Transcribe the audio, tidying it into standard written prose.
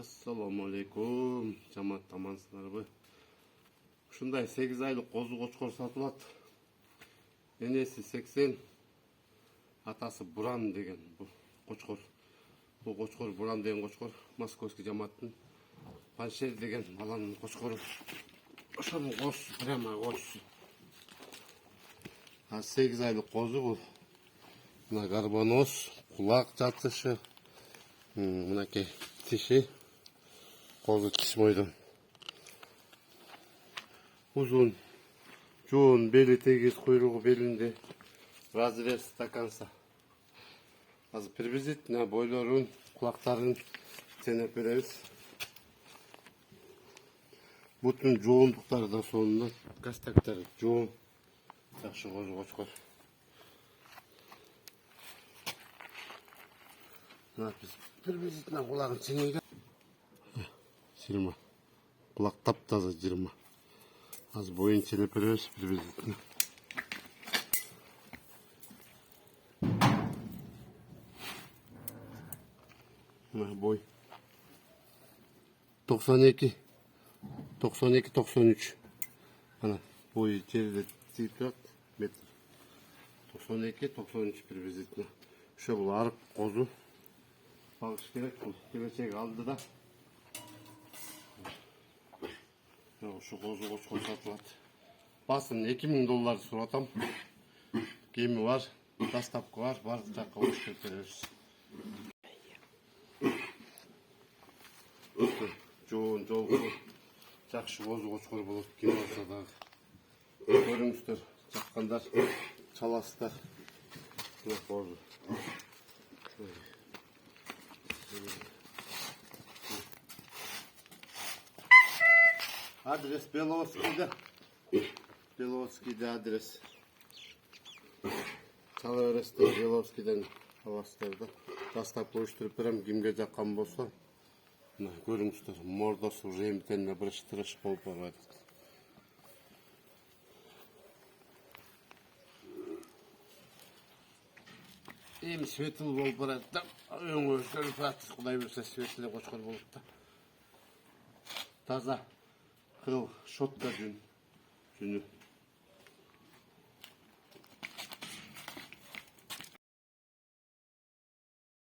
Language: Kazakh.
Assalamu alaikum. Жамаат амансыздарбы? Ушундай 8 айлык козу кочкор сатылат. Энеси 80, атасы Буран деген бу кочкор. Бу кочкор Буран деген кочкор московский жамааттын Паншер деген баланын кочкору. Ошонун козусу, прямо козусу. 8 айлык козу бул. Мына карбоноз, кулак жатышы. Мынакей тиши. Козу тиш мойдон. Uzun, çoğun, beli tegiz, kuyruğu belinde, razıver stakansa. Az privizitina boyların, kulakların tenep veririz. Bütün çoğunlukları da sonunda kastakları çoğun. Yakşı kozu koçkor. Ne yapıyoruz? Privizitina kulağın çeneyge. Silma. Kulak taptaza jirma. Az boyun çenep veririz privizitina. Boy 92 93 ana boyu içeride 4 metre 92 93 privizitina. Şu bu arık kozu bakış gerek bu. Gelecek aldı da şu kozu koçkor satılat. Basın $2000 suratam. Gemi var, dostavka var, barıkça kavuş götürürüz. Жоон жолку жакшы козу кочкор болот ким болсо дагы. Көрүңүздөр, жаккандар, чаласыздар. Мына козу. Адрес Беловскийде адрес. Чала бересиздер, Беловскийден аласыздар да. Доставка уюштуруп берем, кимге жаккан болсо. Көрүңүздөр, мордосу жемтене бырыш-тырыш болуп барат. Эми светил болуп барат да, өңү өзгөрүп атат. Кудай берсе светиле кочкор болуп да. Таза, кыл, шотка жүнү.